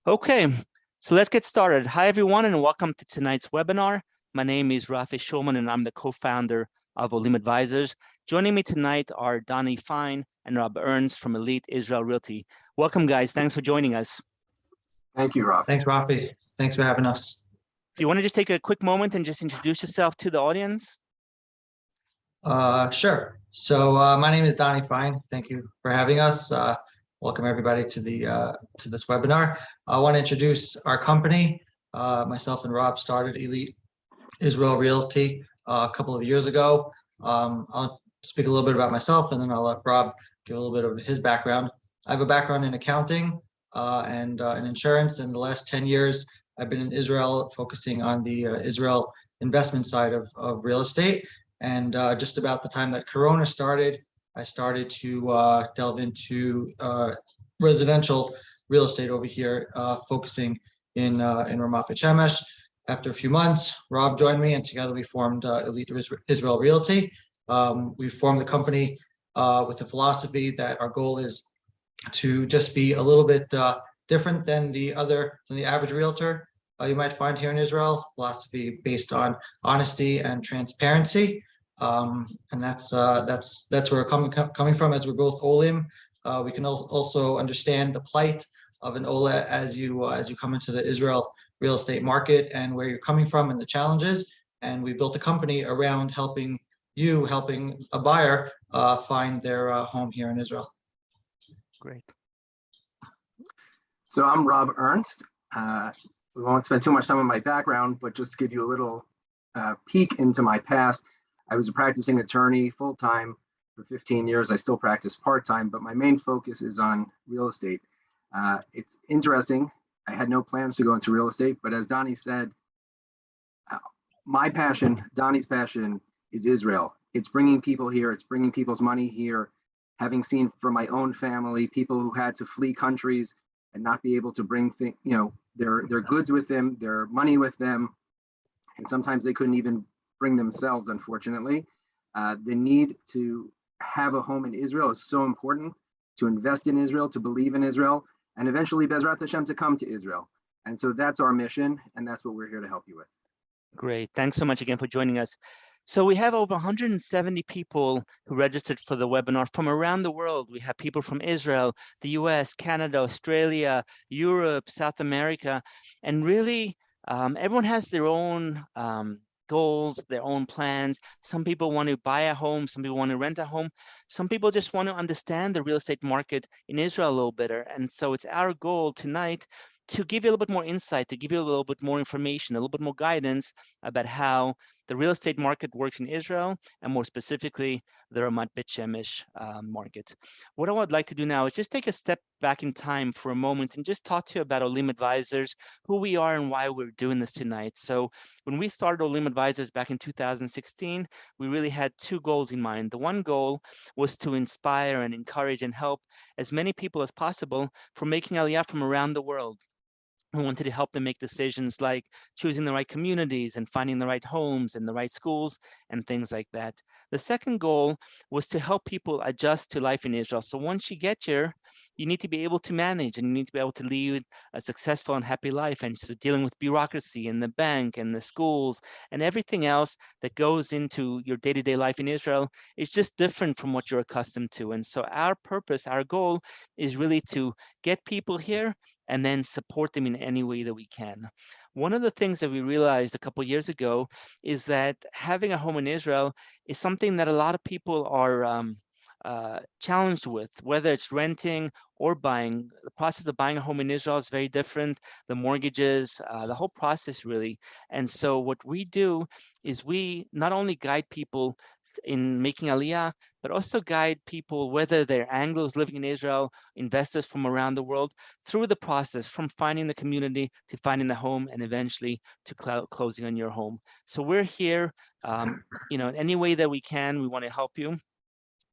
Okay, so let's get started. Hi, everyone, and welcome to tonight's webinar. My name is Rafi Shulman, and I'm the co-founder of Olim Advisors. Joining me tonight are Donny, Fein, and Ernst from Elite Israel Realty. Welcome, guys. Thanks for joining us. Thank you, Rafi. Thanks, Rafi. Thanks for having us. Do you want to just take a quick moment and just introduce yourself to the audience? Sure. So my name is Donny Fein. Thank you for having us. Welcome everybody to this webinar. I want to introduce our company. Myself and Rob started Elite Israel Realty a couple of years ago. I'll speak a little bit about myself, and then I'll let Rob give a little bit of his background. I have a background in accounting and in insurance. In the last 10 years, I've been in Israel, focusing on the Israel investment side of real estate. And just about the time that Corona started, I started to delve into residential real estate over here, focusing in Ramat Beit Shemesh. After a few months, Rob joined me, and together we formed Elite Israel Realty. We formed the company with the philosophy that our goal is to just be a little bit different than the average realtor you might find here in Israel. Philosophy based on honesty and transparency. And that's where we're coming from. As we're both Olim, we can also understand the plight of an Ola as you come into the Israel real estate market and where you're coming from and the challenges. And we built a company around helping a buyer find their home here in Israel. Great. So I'm Rob Ernst. We won't spend too much time on my background, but just to give you a little peek into my past. I was a practicing attorney full-time for 15 years. I still practice part-time, but my main focus is on real estate. It's interesting. I had no plans to go into real estate, but as Donny said, my passion, Donny's passion, is Israel. It's bringing people here. It's bringing people's money here. Having seen from my own family, people who had to flee countries and not be able to bring their goods with them, their money with them, and sometimes they couldn't even bring themselves, unfortunately. The need to have a home in Israel is so important, to invest in Israel, to believe in Israel, and eventually, Bezrat Hashem, to come to Israel. And so that's our mission, and that's what we're here to help you with. Great. Thanks so much again for joining us. So we have over 170 people who registered for the webinar from around the world. We have people from Israel, the US, Canada, Australia, Europe, South America, and really everyone has their own goals, their own plans. Some people want to buy a home, some people want to rent a home, some people just want to understand the real estate market in Israel a little better. And so it's our goal tonight to give you a little bit more insight, to give you a little bit more information, a little bit more guidance about how the real estate market works in Israel, and more specifically, the Ramat Beit Shemesh market. What I would like to do now is just take a step back in time for a moment and just talk to you about Olim Advisors, who we are and why we're doing this tonight. So when we started Olim Advisors back in 2016, we really had two goals in mind. The one goal was to inspire and encourage and help as many people as possible for making Aliyah from around the world. We wanted to help them make decisions like choosing the right communities and finding the right homes and the right schools and things like that. The second goal was to help people adjust to life in Israel. So once you get here, you need to be able to manage, and you need to be able to lead a successful and happy life. And so dealing with bureaucracy and the bank and the schools and everything else that goes into your day-to-day life in Israel is just different from what you're accustomed to. And so our purpose, our goal is really to get people here and then support them in any way that we can. One of the things that we realized a couple of years ago is that having a home in Israel is something that a lot of people are challenged with, whether it's renting or buying. The process of buying a home in Israel is very different, the mortgages, the whole process really. And so what we do is we not only guide people in making Aliyah, but also guide people, whether they're Anglos living in Israel, investors from around the world, through the process from finding the community to finding the home and eventually to closing on your home. So we're here, in any way that we can. We want to help you.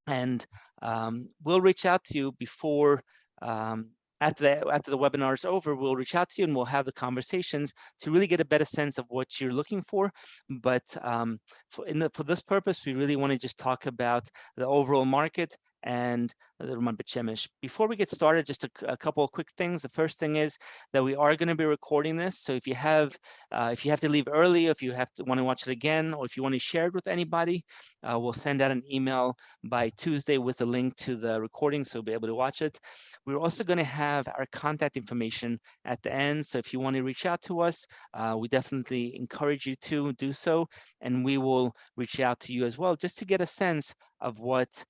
And we'll reach out to you before, after the webinar is over, we'll reach out to you and we'll have the conversations to really get a better sense of what you're looking for. But for this purpose, we really want to just talk about the overall market and the Ramat Beit Shemesh. Before we get started, just a couple of quick things. The first thing is that we are going to be recording this. So if you have to leave early, if you want to watch it again, or if you want to share it with anybody, we'll send out an email by Tuesday with a link to the recording, so you'll be able to watch it. We're also going to have our contact information at the end. So if you want to reach out to us, we definitely encourage you to do so, and we will reach out to you as well, just to get a sense of what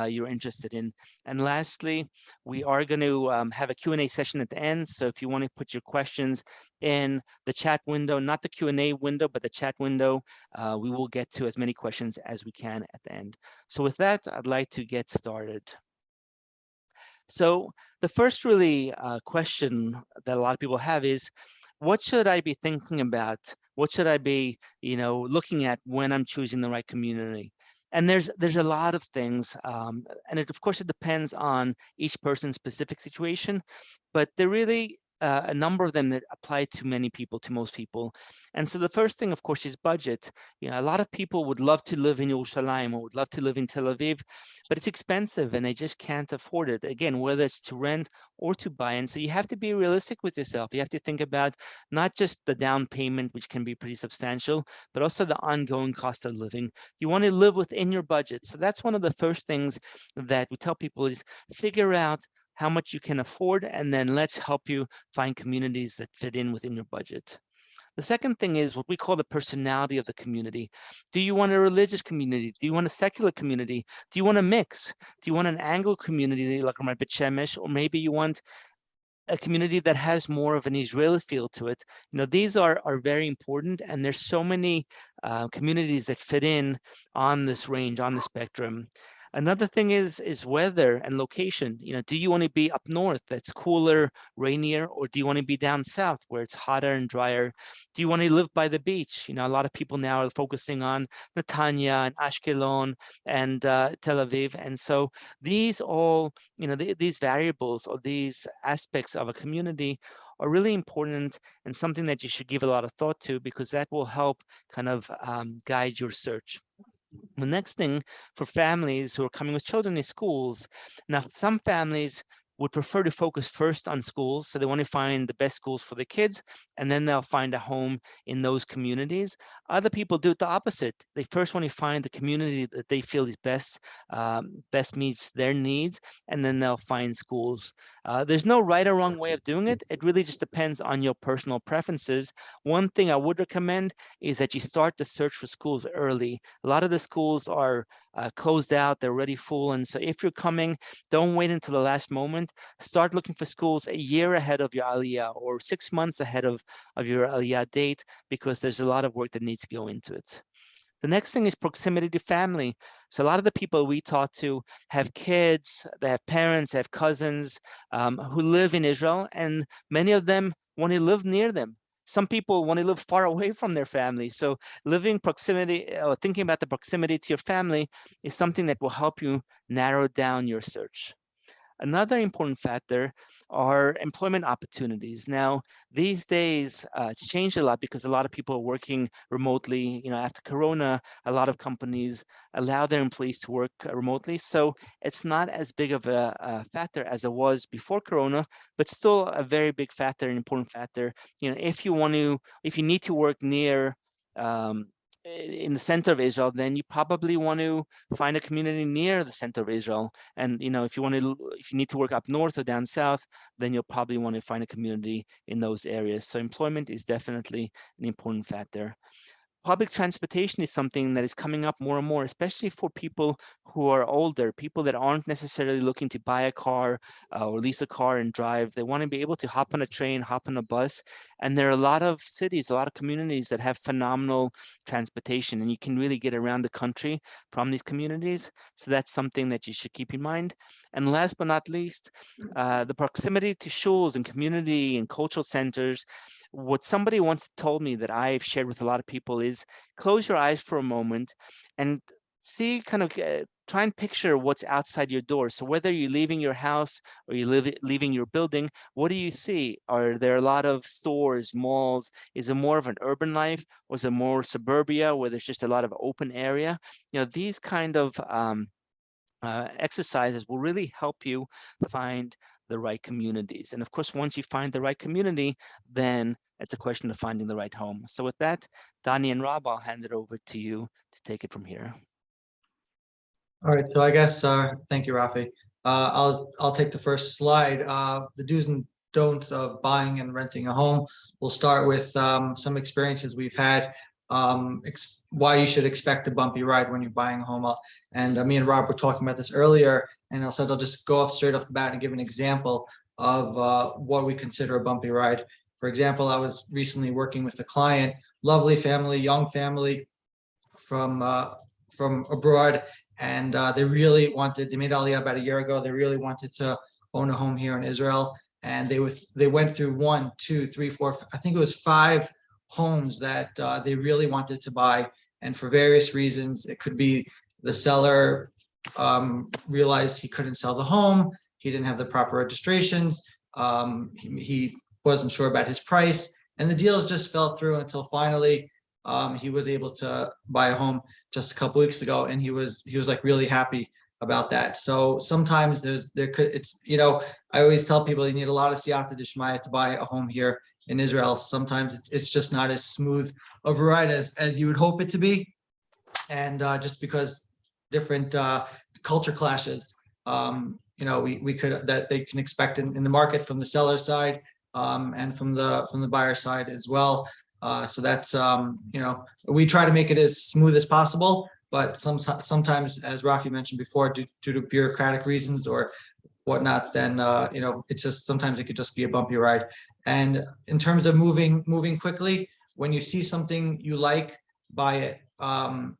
you're interested in. And lastly, we are going to have a Q&A session at the end. So if you want to put your questions in the chat window, not the Q&A window, but the chat window, we will get to as many questions as we can at the end. So with that, I'd like to get started. So the first really question that a lot of people have is, what should I be thinking about? What should I be, looking at when I'm choosing the right community? And there's a lot of things, and of course it depends on each person's specific situation, but there really a number of them that apply to many people, to most people. And so the first thing, of course, is budget. A lot of people would love to live in Yerushalayim or would love to live in Tel Aviv, but it's expensive and they just can't afford it. Again, whether it's to rent or to buy. And so you have to be realistic with yourself. You have to think about not just the down payment, which can be pretty substantial, but also the ongoing cost of living. You want to live within your budget. So that's one of the first things that we tell people is figure out how much you can afford, and then let's help you find communities that fit in within your budget. The second thing is what we call the personality of the community. Do you want a religious community? Do you want a secular community? Do you want a mix? Do you want an Anglo community like Ramat Beit Shemesh, or maybe you want a community that has more of an Israeli feel to it? These are very important, and there's so many communities that fit in on this range, on the spectrum. Another thing is weather and location. Do you want to be up north that's cooler, rainier, or do you want to be down south where it's hotter and drier? Do you want to live by the beach? A lot of people now are focusing on Netanya and Ashkelon and Tel Aviv. And so these all, these variables or these aspects of a community are really important and something that you should give a lot of thought to, because that will help kind of guide your search. The next thing for families who are coming with children is schools. Now, some families would prefer to focus first on schools. So they want to find the best schools for the kids, and then they'll find a home in those communities. Other people do it the opposite. They first want to find the community that they feel is best meets their needs, and then they'll find schools. There's no right or wrong way of doing it. It really just depends on your personal preferences. One thing I would recommend is that you start the search for schools early. A lot of the schools are closed out, they're already full. And so if you're coming, don't wait until the last moment. Start looking for schools a year ahead of your Aliyah or 6 months ahead of your Aliyah date, because there's a lot of work that needs to go into it. The next thing is proximity to family. So a lot of the people we talk to have kids, they have parents, they have cousins who live in Israel, and many of them want to live near them. Some people want to live far away from their family. So living proximity or thinking about the proximity to your family is something that will help you narrow down your search. Another important factor are employment opportunities. Now, these days, it's changed a lot because a lot of people are working remotely. After Corona, a lot of companies allow their employees to work remotely. So it's not as big of a factor as it was before Corona, but still a very big factor, an important factor. If you need to work near in the center of Israel, then you probably want to find a community near the center of Israel. And if you need to work up north or down south, then you'll probably want to find a community in those areas. So employment is definitely an important factor. Public transportation is something that is coming up more and more, especially for people who are older, people that aren't necessarily looking to buy a car or lease a car and drive. They want to be able to hop on a train, hop on a bus. And there are a lot of cities, a lot of communities that have phenomenal transportation, and you can really get around the country from these communities. So that's something that you should keep in mind. And last but not least, the proximity to shuls and community and cultural centers. What somebody once told me that I've shared with a lot of people is close your eyes for a moment and see, kind of try and picture what's outside your door. So whether you're leaving your house or you're leaving your building, what do you see? Are there a lot of stores, malls? Is it more of an urban life? Or is it more suburbia where there's just a lot of open area? These kind of exercises will really help you find the right communities. And of course, once you find the right community, then it's a question of finding the right home. So with that, Donny and Rob, I'll hand it over to you to take it from here. All right, so I guess, thank you, Rafi. I'll take the first slide. The do's and don'ts of buying and renting a home. We'll start with some experiences we've had, why you should expect a bumpy ride when you're buying a home. And me and Rob were talking about this earlier, and I'll just go off straight off the bat and give an example of what we consider a bumpy ride. For example, I was recently working with a client, lovely family, young family from abroad, and they really wanted, they made Aliyah about a year ago. They really wanted to own a home here in Israel. And they went through 1, 2, 3, 4, I think it was 5 homes that they really wanted to buy. And for various reasons, it could be the seller realized he couldn't sell the home. He didn't have the proper registrations. He wasn't sure about his price. And the deals just fell through until finally he was able to buy a home just a couple weeks ago, and he was like really happy about that. So sometimes I always tell people you need a lot of siyata d'shmaya to buy a home here in Israel. Sometimes it's just not as smooth of a ride as you would hope it to be, and just because different culture clashes, we could that they can expect in the market from the seller side and from the buyer side as well. So that's we try to make it as smooth as possible, but sometimes, as Rafi mentioned before, due to bureaucratic reasons or whatnot, then it's just sometimes it could just be a bumpy ride. And in terms of moving quickly, when you see something you like, buy it.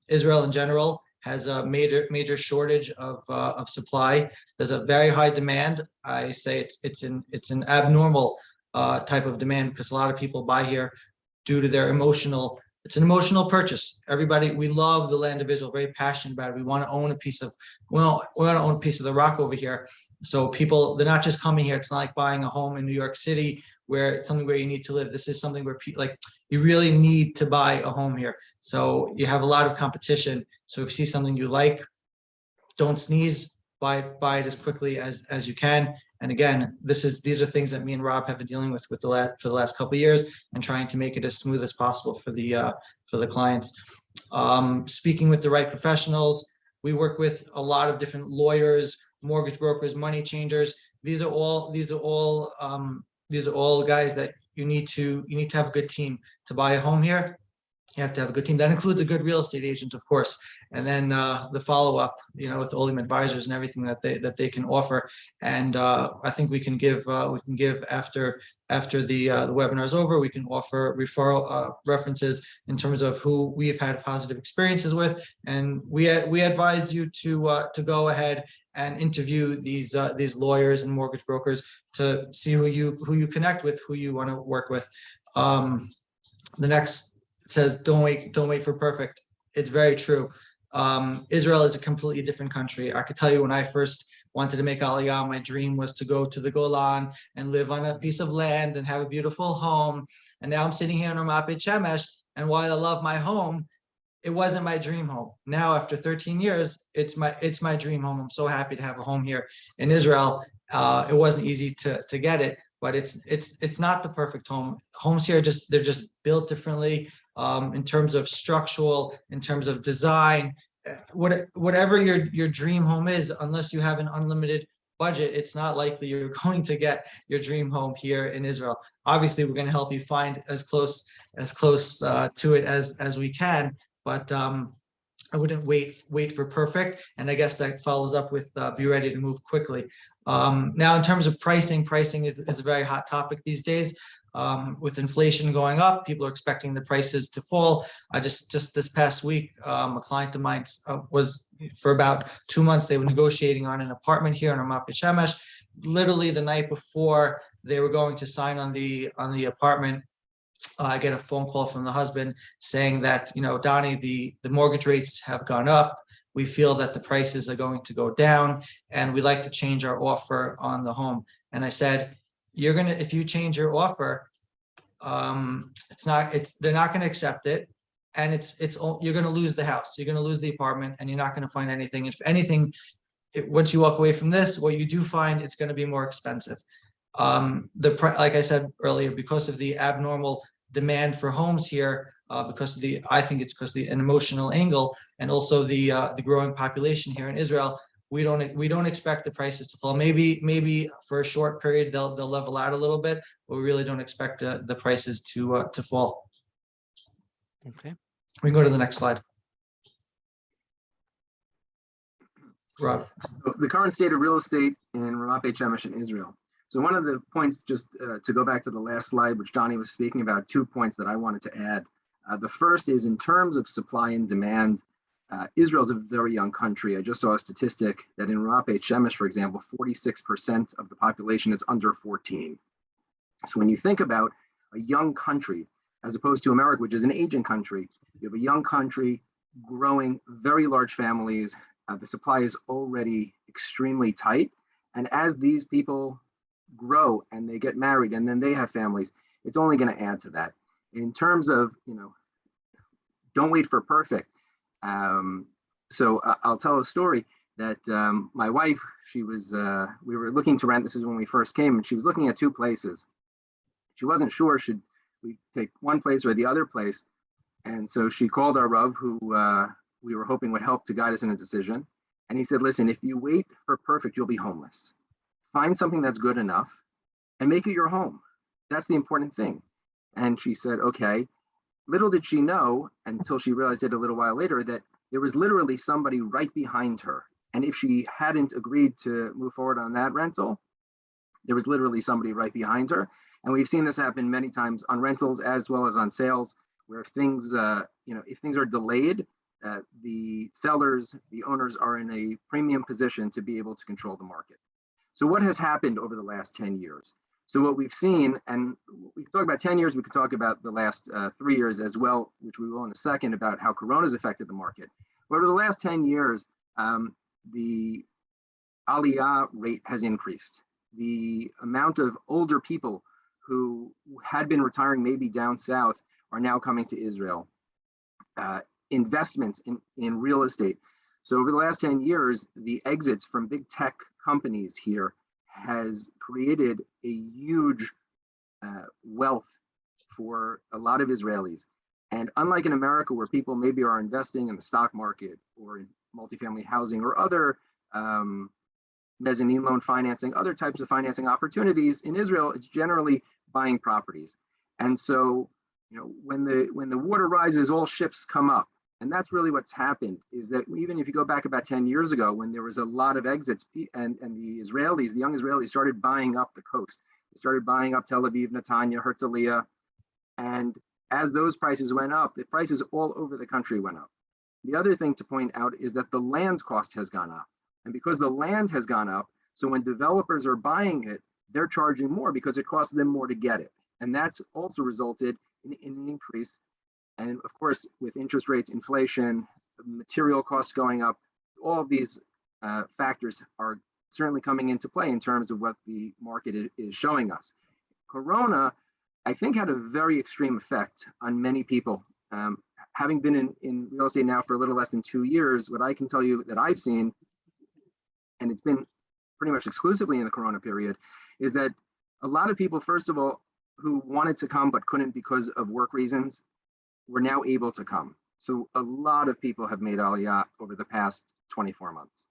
Israel in general has a major shortage of supply. There's a very high demand. I say it's an abnormal type of demand because a lot of people buy here due to their it's an emotional purchase. Everybody, we love the land of Israel, very passionate about it. We want to own a piece of, we want to own a piece of the rock over here. So people, they're not just coming here. It's not like buying a home in New York City where it's something where you need to live. This is something where people you really need to buy a home here. So you have a lot of competition. So if you see something you like, don't sneeze, buy it as quickly as you can. And again, these are things that me and Rob have been dealing with for the last couple of years and trying to make it as smooth as possible for the clients. Speaking with the right professionals, we work with a lot of different lawyers, mortgage brokers, money changers. These are all guys that you need to have a good team to buy a home here. You have to have a good team. That includes a good real estate agent, of course, and then the follow-up, with Olim Advisors and everything that they can offer. And I think we can give after the webinar is over, we can offer referral references in terms of who we've had positive experiences with, and we advise you to go ahead and interview these lawyers and mortgage brokers to see who you connect with, who you want to work with. The next says don't wait for perfect. It's very true. Israel is a completely different country. I could tell you when I first wanted to make Aliyah, my dream was to go to the Golan and live on a piece of land and have a beautiful home. And now I'm sitting here in Ramat Beit Shemesh, and while I love my home, it wasn't my dream home. Now after 13 years, it's my dream home. I'm so happy to have a home here in Israel. It wasn't easy to get it, but it's not the perfect home. Homes here they're just built differently. In terms of structural, in terms of design, whatever your dream home is, unless you have an unlimited budget, it's not likely you're going to get your dream home here in Israel. Obviously, we're going to help you find as close to it as we can, but I wouldn't wait for perfect. And I guess that follows up with be ready to move quickly. Now, in terms of pricing is a very hot topic these days. With inflation going up, people are expecting the prices to fall. I just this past week, a client of mine was for about 2 months. They were negotiating on an apartment here in Ramat Beit Shemesh. Literally the night before they were going to sign on the apartment, I get a phone call from the husband saying that, Donny, the mortgage rates have gone up. We feel that the prices are going to go down, and we'd like to change our offer on the home. And I said, if you change your offer, they're not going to accept it, and you're going to lose the house, you're going to lose the apartment, and you're not going to find anything. If anything, once you walk away from this, what you do find, it's going to be more expensive. Like I said earlier, because of the abnormal demand for homes here, I think it's because an emotional angle, and also the growing population here in Israel. We don't expect the prices to fall. Maybe for a short period they'll level out a little bit, but we really don't expect the prices to fall. Okay. We can go to the next slide. Rob. So the current state of real estate in Ramat Beit Shemesh in Israel. So one of the points, just to go back to the last slide, which Donny was speaking about, 2 points that I wanted to add. The first is in terms of supply and demand. Israel is a very young country. I just saw a statistic that in Ramat Beit Shemesh, for example, 46% of the population is under 14. So when you think about a young country, as opposed to America, which is an aging country, you have a young country growing very large families. The supply is already extremely tight. And as these people grow and they get married and then they have families, it's only going to add to that. In terms of, don't wait for perfect. So I'll tell a story that my wife, we were looking to rent. This is when we first came, and she was looking at 2 places. She wasn't sure, should we take one place or the other place? And so she called our Rav, who we were hoping would help to guide us in a decision. And he said, listen, if you wait for perfect, you'll be homeless. Find something that's good enough and make it your home. That's the important thing. And she said, okay. Little did she know, until she realized it a little while later, that there was literally somebody right behind her. And if she hadn't agreed to move forward on that rental, there was literally somebody right behind her. And we've seen this happen many times on rentals as well as on sales, where if things are delayed, the sellers, the owners are in a premium position to be able to control the market. So what has happened over the last 10 years? So what we've seen, and we can talk about 10 years, we could talk about the last 3 years as well, which we will in a second, about how Corona's affected the market. But over the last 10 years, the aliyah rate has increased. The amount of older people who had been retiring maybe down south are now coming to Israel. Investments in real estate. So over the last 10 years, the exits from big tech companies here has created a huge wealth for a lot of Israelis. And unlike in America, where people maybe are investing in the stock market or in multifamily housing or other mezzanine loan financing, other types of financing opportunities, in Israel, it's generally buying properties. And so, when the water rises, all ships come up. And that's really what's happened, is that even if you go back about 10 years ago, when there was a lot of exits, and the young Israelis started buying up the coast. They started buying up Tel Aviv, Netanya, Herzliya. And as those prices went up, the prices all over the country went up. The other thing to point out is that the land cost has gone up. And because the land has gone up, so when developers are buying it, they're charging more because it costs them more to get it. And that's also resulted in an increase. And of course, with interest rates, inflation, material costs going up, all of these factors are certainly coming into play in terms of what the market is showing us. Corona, I think, had a very extreme effect on many people. Having been in real estate now for a little less than 2 years, what I can tell you that I've seen, and it's been pretty much exclusively in the Corona period, is that a lot of people, first of all, who wanted to come but couldn't because of work reasons, were now able to come. So a lot of people have made Aliyah over the past 24 months.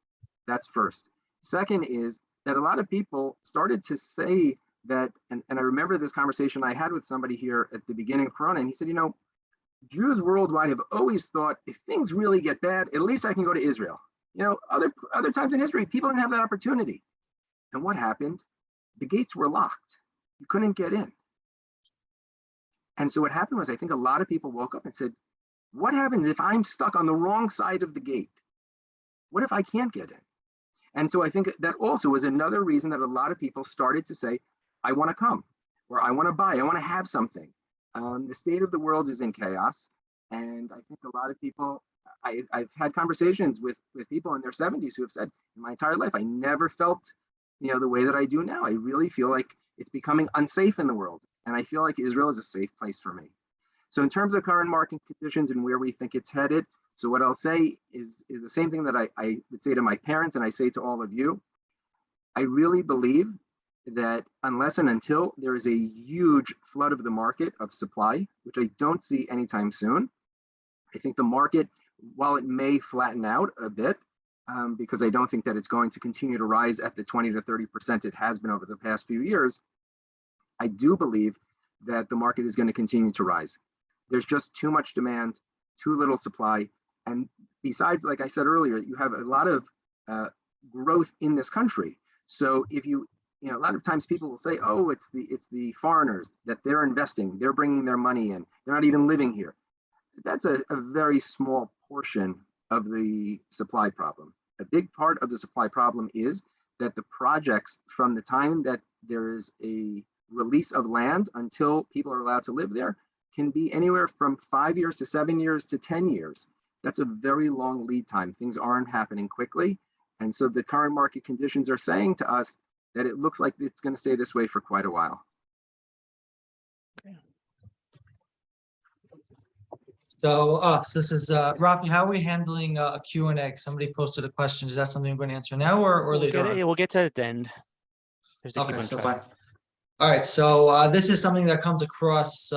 That's first. Second is that a lot of people started to say that, and I remember this conversation I had with somebody here at the beginning of Corona, and he said, Jews worldwide have always thought, if things really get bad, at least I can go to Israel. Other times in history, people didn't have that opportunity. And what happened? The gates were locked. You couldn't get in. And so what happened was, I think a lot of people woke up and said, what happens if I'm stuck on the wrong side of the gate? What if I can't get in? And so I think that also was another reason that a lot of people started to say, I want to come, or I want to buy, I want to have something. The state of the world is in chaos. And I think a lot of people, I've had conversations with people in their 70s who have said, in my entire life, I never felt, the way that I do now. I really feel like it's becoming unsafe in the world. And I feel like Israel is a safe place for me. So in terms of current market conditions and where we think it's headed, So what I'll say is the same thing that I would say to my parents and I say to all of you. I really believe that unless and until there is a huge flood of the market of supply, which I don't see anytime soon, I think the market, while it may flatten out a bit, because I don't think that it's going to continue to rise at the 20 to 30% it has been over the past few years, I do believe that the market is going to continue to rise. There's just too much demand, too little supply. And besides, like I said earlier, you have a lot of growth in this country. So if you know, a lot of times people will say, oh, it's the foreigners that they're investing, they're bringing their money in, they're not even living here. That's a very small portion of the supply problem. A big part of the supply problem is that the projects, from the time that there is a release of land until people are allowed to live there, can be anywhere from 5 years to 7 years to 10 years. That's a very long lead time. Things aren't happening quickly. And so the current market conditions are saying to us that it looks like it's going to stay this way for quite a while. So this is Rafi. How are we handling a Q&A? Somebody posted a question. Is that something we're going to answer now or later on? We'll get to it at the end. Okay, so fine. All right, so this is something that comes across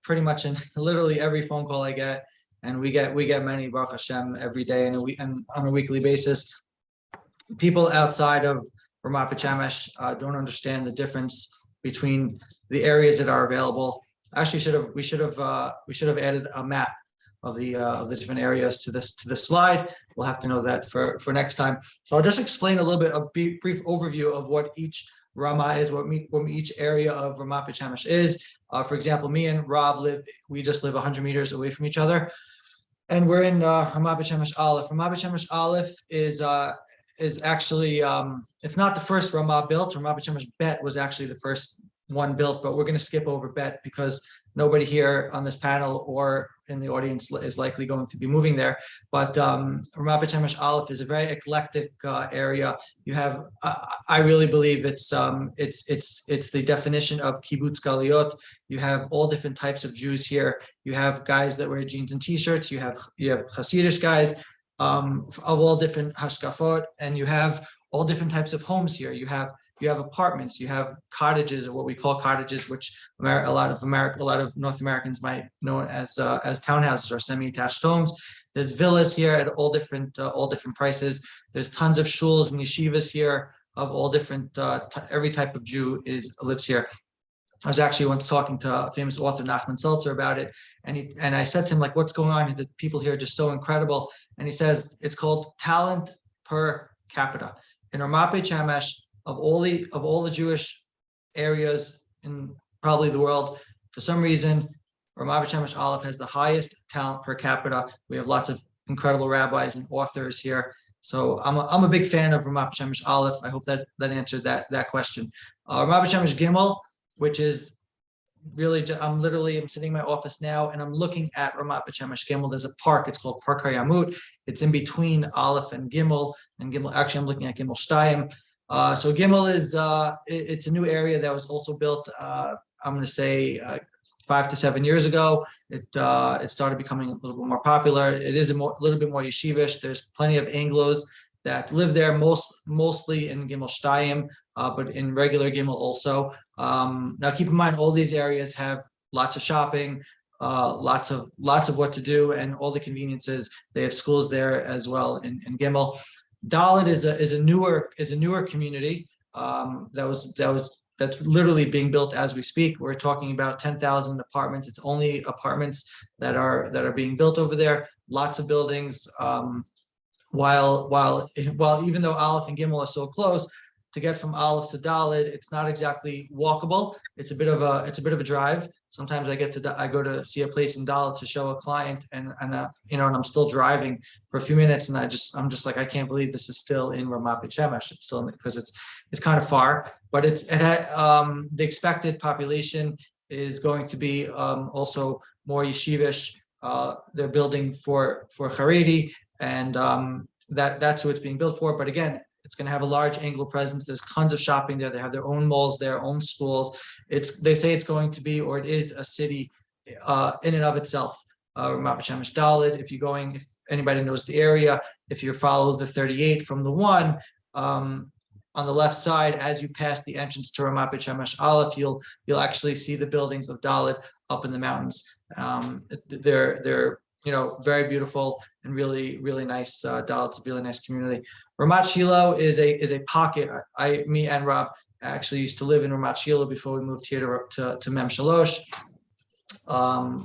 pretty much in literally every phone call I get, and we get many, Baruch Hashem, every day and on a weekly basis. People outside of Ramat Beit Shemesh don't understand the difference between the areas that are available. Actually, we should have added a map of the different areas to this slide. We'll have to know that for next time. So I'll just explain a little bit, a brief overview of what each Rama is, what each area of Ramat Beit Shemesh is. For example, me and Rob we just live 100 meters away from each other, and we're in Ramat Beit Shemesh Aleph. Ramat Beit Shemesh Aleph is actually it's not the first Ramah built. Ramat Beit Shemesh Bet was actually the first one built, but we're going to skip over Bet because nobody here on this panel or in the audience is likely going to be moving there. But Ramat Beit Shemesh Aleph is a very eclectic area. You have, I really believe it's the definition of kibbutz galiot. You have all different types of Jews here. You have guys that wear jeans and t-shirts. You have Hasidic guys of all different hashkafot, and you have all different types of homes here. You have apartments, you have cottages, or what we call cottages, which a lot of North Americans might know as townhouses or semi-attached homes. There's villas here at all different prices. There's tons of shuls and yeshivas here of all different. Every type of Jew lives here. I was actually once talking to a famous author, Nachman Seltzer, about it, and I said to him, like, what's going on? The people here are just so incredible. And he says it's called talent per capita. In Ramat Beit Shemesh, of all the Jewish areas in probably the world, for some reason, Ramat Beit Shemesh Aleph has the highest talent per capita. We have lots of incredible rabbis and authors here. So I'm a big fan of Ramat Beit Shemesh Aleph. I hope that answered that question. Ramat Beit Shemesh Gimel, which is really, I'm sitting in my office now and I'm looking at Ramat Beit Shemesh Gimel. There's a park, it's called Park Hayamut. It's in between Aleph and Gimel. Actually, I'm looking at Gimel Shtayim. So Gimel is, it's a new area that was also built, I'm going to say 5 to 7 years ago. It started becoming a little bit more popular. It is a little bit more yeshivish. There's plenty of Anglos that live there, mostly in Gimel Shtayim, but in regular Gimel also. Now keep in mind, all these areas have lots of shopping, lots of what to do, and all the conveniences. They have schools there as well in Gimel. Dalit is a newer community that's literally being built as we speak. We're talking about 10,000 apartments. It's only apartments that are being built over there. Lots of buildings. While even though Aleph and Gimel are so close, to get from Aleph to Dalit, it's not exactly walkable. It's a bit of a drive. Sometimes I go to see a place in Dalit to show a client, and I'm still driving for a few minutes, and I'm just like, I can't believe this is still in Ramat Beit Shemesh. It's still, because it's kind of far, but the expected population is going to be also more yeshivish. They're building for Haredi, and that's who it's being built for. But again, it's going to have a large Anglo presence. There's tons of shopping there. They have their own malls, their own schools. They say it's going to be, or it is, a city in and of itself. Ramat Beit Shemesh Dalit. anybody knows the area, if you follow the 38 from the 1, on the left side, as you pass the entrance to Ramat Beit Shemesh Aleph, you'll actually see the buildings of Dalit up in the mountains. They're very beautiful and really nice. Dalit's a really nice community. Ramat Shiloh is a pocket. Me and Rob actually used to live in Ramat Shiloh before we moved here to Mem Shalosh.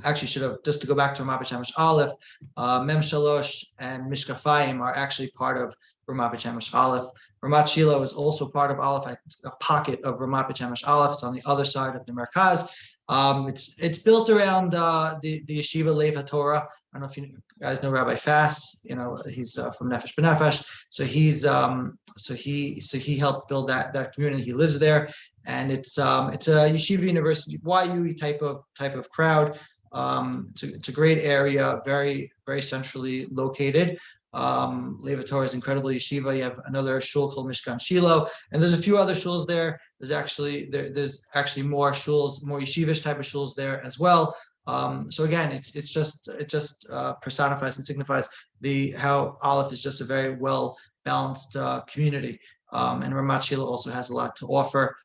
Actually, should have, just to go back to Ramat Beit Shemesh Aleph, Mem Shalosh and Mishkafayim are actually part of Ramat Beit Shemesh Aleph. Ramat Shiloh is also part of Aleph, a pocket of Ramat Beit Shemesh Aleph. It's on the other side of the Merkaz. It's built around the yeshiva Lev HaTorah. I don't know if you guys know Rabbi Fass. He's from Nefesh B'Nefesh. So he helped build that community. He lives there, and it's a yeshiva university YU type of crowd. It's a great area, very centrally located. Lev HaTorah is incredible yeshiva. You have another shul called Mishkan Shiloh, and there's a few other shuls there. There's actually more shuls, more yeshivish type of shuls there as well. So again, it just personifies and signifies how Aleph is just a very well balanced community. And Ramat Shiloh also has a lot to offer.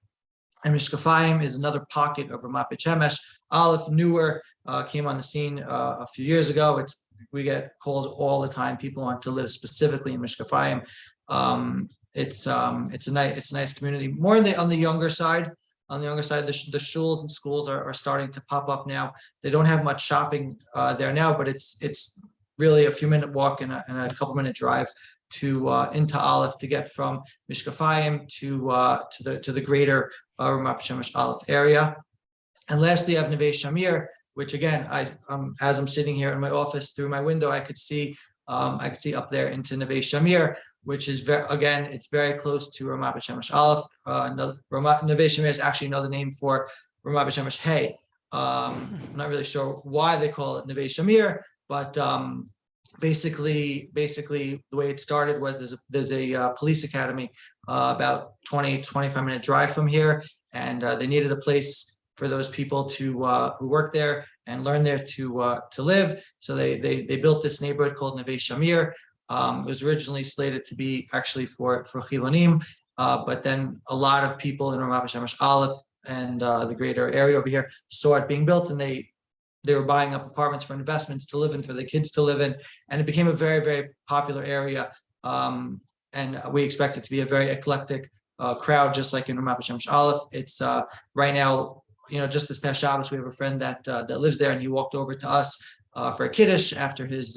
And Mishkafayim is another pocket of Ramat Beit Shemesh. Aleph, newer, came on the scene a few years ago. We get called all the time. People want to live specifically in Mishkafayim. It's a nice community. More on the younger side. On the younger side, the shuls and schools are starting to pop up now. They don't have much shopping there now, but it's really a few minute walk and a couple minute drive to into Aleph to get from Mishkafayim to the greater Ramat Beit Shemesh Aleph area. And lastly, I have Neve Shamir, which again, as I'm sitting here in my office through my window, I could see up there into Neve Shamir, which is it's very close to Ramat Beit Shemesh Aleph. Neve Shamir is actually another name for Ramat Beit Shemesh Hey. I'm not really sure why they call it Neve Shamir, but basically the way it started was there's a police academy about 20-25 minute drive from here, and they needed a place for those people who work there and learn there to live. So they built this neighborhood called Neve Shamir. It was originally slated to be actually for Chilonim, but then a lot of people in Ramat Beit Shemesh Aleph and the greater area over here saw it being built, and they were buying up apartments for investments to live in, for the kids to live in, and it became a very, very popular area. And we expect it to be a very eclectic crowd, just like in Ramat Beit Shemesh Aleph. It's right now, just this past Shabbos, we have a friend that lives there, and he walked over to us for a kiddush after his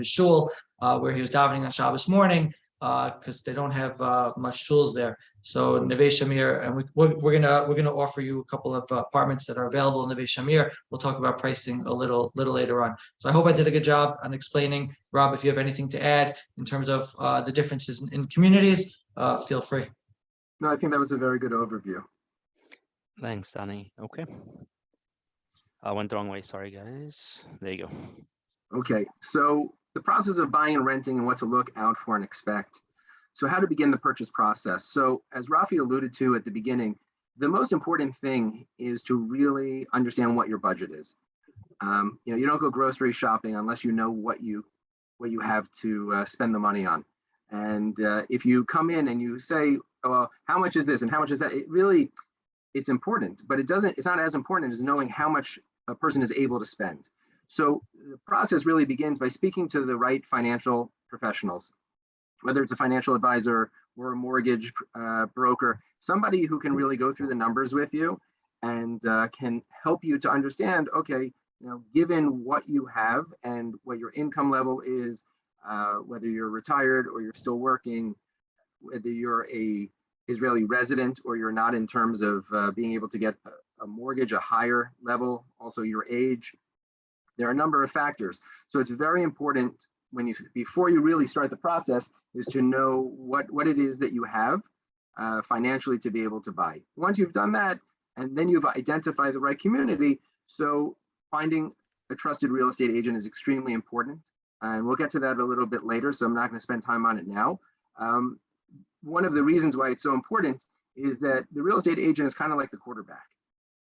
shul, where he was davening on Shabbos morning, because they don't have much shuls there. So Neve Shamir, and we're gonna offer you a couple of apartments that are available in Neve Shamir. We'll talk about pricing a little later on. So I hope I did a good job on explaining. Rob, if you have anything to add in terms of the differences in communities, feel free. No, I think that was a very good overview. Thanks, Donny. Okay. I went the wrong way. Sorry, guys. There you go. Okay, so the process of buying and renting and what to look out for and expect. So how to begin the purchase process. So as Rafi alluded to at the beginning, the most important thing is to really understand what your budget is. You don't go grocery shopping unless you know what you have to spend the money on. And if you come in and you say, well, how much is this and how much is that? It's important, but it's not as important as knowing how much a person is able to spend. So the process really begins by speaking to the right financial professionals, whether it's a financial advisor or a mortgage broker, somebody who can really go through the numbers with you and can help you to understand, okay, given what you have and what your income level is, whether you're retired or you're still working, whether you're a Israeli resident or you're not, in terms of being able to get a mortgage, a higher level, also your age. There are a number of factors. So it's very important before you really start the process is to know what it is that you have financially to be able to buy. Once you've done that, and then you've identified the right community, so finding a trusted real estate agent is extremely important. And we'll get to that a little bit later, so I'm not going to spend time on it now. One of the reasons why it's so important is that the real estate agent is kind of like the quarterback,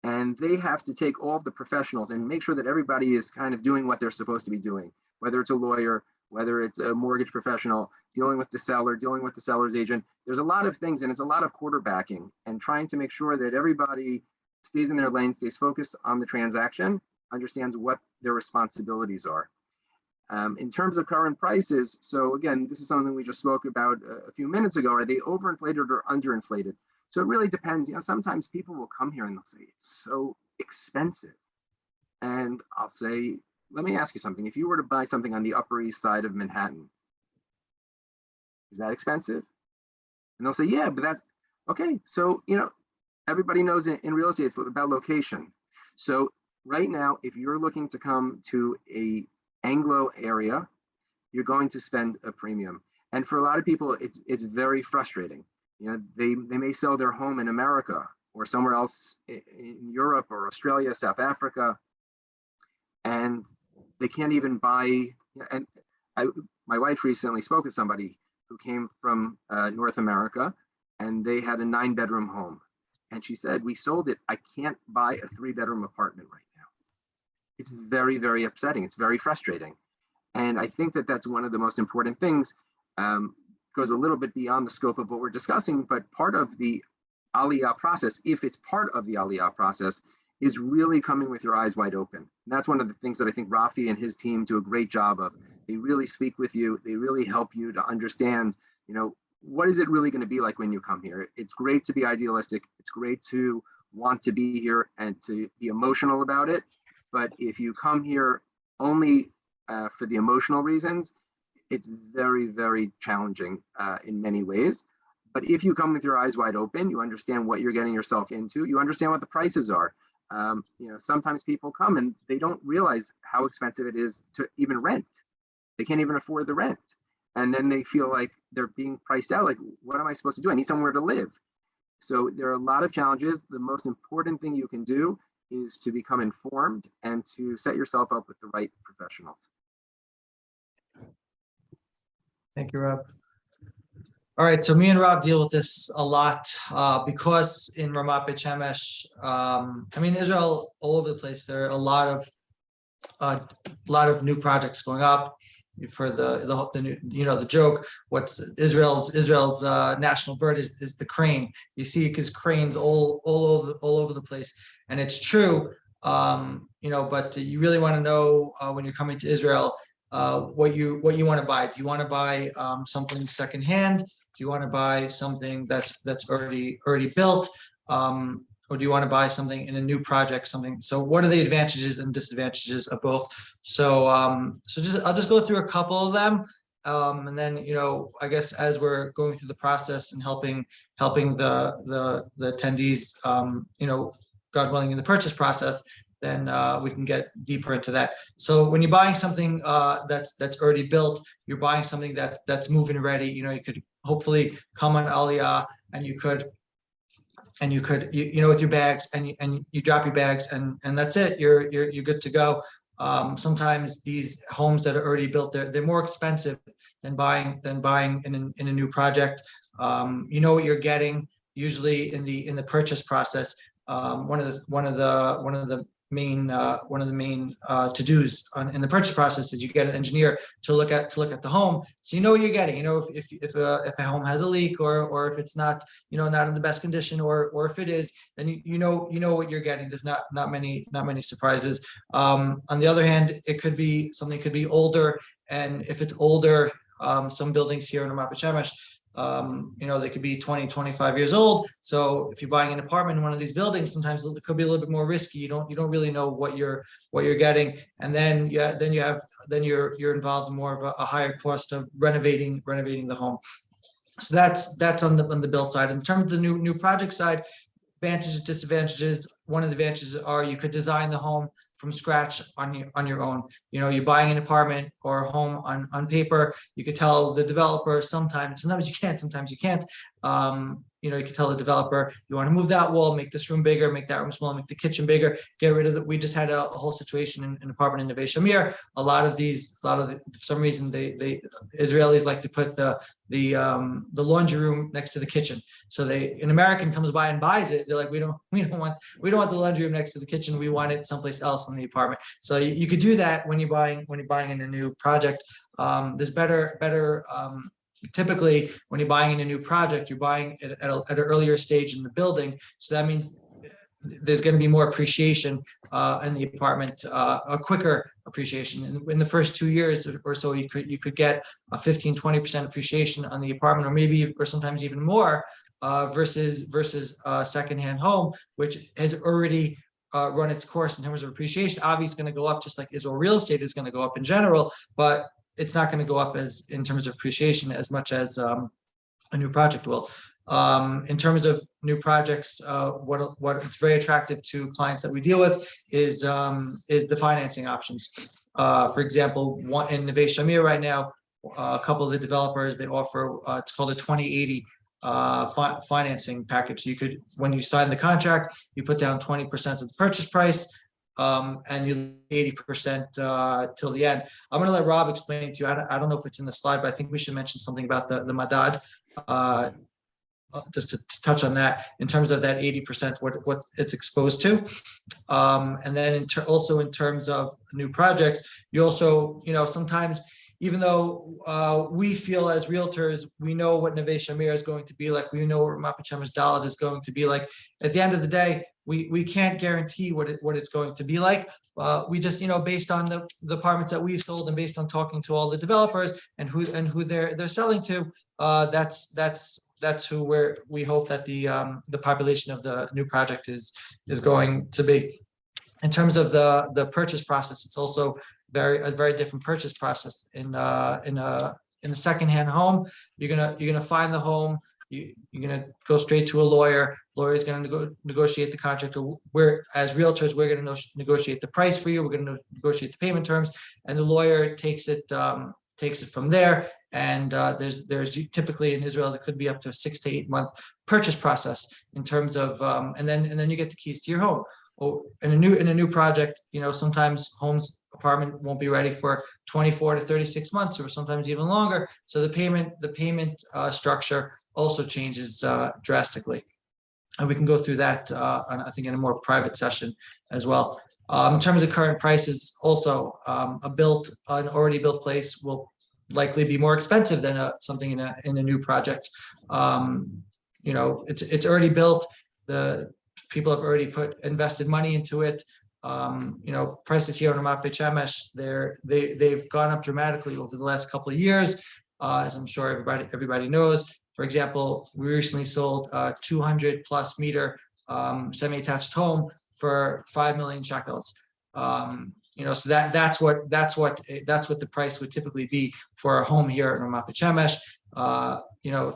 and they have to take all of the professionals and make sure that everybody is kind of doing what they're supposed to be doing, whether it's a lawyer, whether it's a mortgage professional, dealing with the seller, dealing with the seller's agent. There's a lot of things, and it's a lot of quarterbacking and trying to make sure that everybody stays in their lane, stays focused on the transaction, understands what their responsibilities are. In terms of current prices, so again, this is something we just spoke about a few minutes ago. Are they overinflated or underinflated? So it really depends. Sometimes people will come here and they'll say it's so expensive. And I'll say, let me ask you something. If you were to buy something on the Upper East Side of Manhattan, is that expensive? And they'll say, yeah, but that's okay. So, everybody knows in real estate, it's about location. So right now, if you're looking to come to a Anglo area, you're going to spend a premium. And for a lot of people, it's very frustrating. They may sell their home in America or somewhere else in Europe or Australia, South Africa, and they can't even buy. And my wife recently spoke with somebody who came from North America, and they had a 9-bedroom home. And she said, we sold it. I can't buy a 3-bedroom apartment right now. It's very, very upsetting. It's very frustrating. And I think that that's one of the most important things. Goes a little bit beyond the scope of what we're discussing, but part of the Aliyah process, if it's part of the Aliyah process, is really coming with your eyes wide open. And that's one of the things that I think Rafi and his team do a great job of. They really speak with you. They really help you to understand, what is it really going to be like when you come here? It's great to be idealistic. It's great to want to be here and to be emotional about it. But if you come here only for the emotional reasons, it's very, very challenging in many ways. But if you come with your eyes wide open, you understand what you're getting yourself into, you understand what the prices are. Sometimes people come and they don't realize how expensive it is to even rent. They can't even afford the rent. And then they feel like they're being priced out. Like, what am I supposed to do? I need somewhere to live. So there are a lot of challenges. The most important thing you can do is to become informed and to set yourself up with the right professionals. Thank you, Rob. All right, so me and Rob deal with this a lot because in Ramat Beit Shemesh, Israel, all over the place. There are a lot of new projects going up. You've heard the new, the joke. What's Israel's national bird is the crane. You see, because cranes all over the place, and it's true. But you really want to know when you're coming to Israel. What you want to buy. Do you want to buy something secondhand? Do you want to buy something that's already built? Or do you want to buy something in a new project? So what are the advantages and disadvantages of both? So I'll just go through a couple of them. And then, I guess as we're going through the process and helping the attendees, God willing, in the purchase process, then we can get deeper into that. So when you're buying something that's already built, you're buying something that's move-in ready. You could hopefully come on Aliyah, and you could with your bags, and you drop your bags, and that's it. You're good to go. Sometimes these homes that are already built, they're more expensive than buying in a new project. What you're getting usually in the purchase process. One of the main to-dos in the purchase process is you get an engineer to look at the home, so you know what you're getting. If a home has a leak, or if it's not not in the best condition, or if it is, then you know what you're getting. There's not many surprises. On the other hand, something could be older, and if it's older, some buildings here in Ramat Beit Shemesh, they could be 20, 25 years old. So if you're buying an apartment in one of these buildings, sometimes it could be a little bit more risky. You don't really know what you're getting, and then you're involved in more of a higher cost of renovating the home. So that's on the build side. In terms of the new project side, advantages, disadvantages. One of the advantages are you could design the home from scratch on your own. You're buying an apartment or a home on paper. You could tell the developer sometimes you can't. you could tell the developer, you want to move that wall, make this room bigger, make that room smaller, make the kitchen bigger, get rid of it. We just had a whole situation in an apartment in Neve Shamir. For some reason, they Israelis like to put the laundry room next to the kitchen. So an American comes by and buys it. They're like, we don't want the laundry room next to the kitchen. We want it someplace else in the apartment. So you could do that when you're buying in a new project. There's better. Typically, when you're buying in a new project, you're buying at an earlier stage in the building. So that means there's going to be more appreciation in the apartment, a quicker appreciation. In the first 2 years or so, you could get a 15-20% appreciation on the apartment, or sometimes even more, versus a secondhand home, which has already run its course in terms of appreciation. Obviously, it's going to go up, just like Israel real estate is going to go up in general, but it's not going to go up as in terms of appreciation as much as a new project will. In terms of new projects, what is very attractive to clients that we deal with is the financing options. For example, one in Neve Shamir right now, a couple of the developers, they offer it's called a 2080 financing package. So you could, when you sign the contract, you put down 20% of the purchase price, and you 80% till the end. I'm going to let Rob explain to you. I don't know if it's in the slide, but I think we should mention something about the Madad, just to touch on that in terms of that 80%, what it's exposed to. And then also in terms of new projects, you also, sometimes, even though we feel as realtors, we know what Neve Shamir is going to be like, we know what Ramat Beit Shemesh Dalet is going to be like. At the end of the day, we can't guarantee what it's going to be like. We just, based on the apartments that we've sold and based on talking to all the developers and who they're selling to, that's who we hope that the population of the new project is going to be. In terms of the purchase process, it's also a very different purchase process. In a secondhand home, you're gonna find the home. You're gonna go straight to a lawyer. Lawyer's gonna negotiate the contract. As realtors, we're gonna negotiate the price for you. We're gonna negotiate the payment terms, and the lawyer takes it from there. And there's typically in Israel, there could be up to a 6 to 8 month purchase process in terms of, and then you get the keys to your home. Or in a new project, sometimes apartment won't be ready for 24 to 36 months, or sometimes even longer. So the payment structure also changes drastically, and we can go through that I think in a more private session as well. In terms of current prices, also an already built place will likely be more expensive than something in a new project. It's already built. The people have already invested money into it. Prices here on Ramat Beit Shemesh, they've gone up dramatically over the last couple of years, as I'm sure everybody knows. For example, we recently sold a 200 plus meter semi-attached home for 5 million shekels. So that's what the price would typically be for a home here at Ramat Beit Shemesh.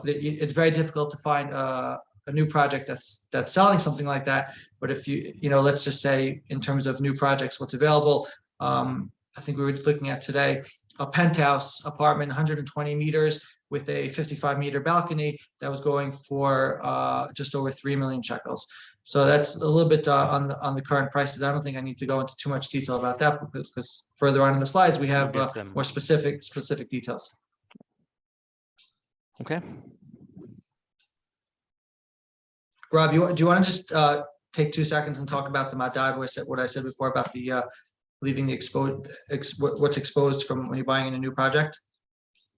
It's very difficult to find a new project that's selling something like that. But if let's just say in terms of new projects, what's available, I think we were looking at today a penthouse apartment, 120 meters with a 55-meter balcony that was going for just over 3 million shekels. So that's a little bit on the current prices. I don't think I need to go into too much detail about that because further on in the slides we have more specific details. Okay. Rob, do you want to just take 2 seconds and talk about the Madad, what I said before about the leaving the what's exposed from when you're buying in a new project?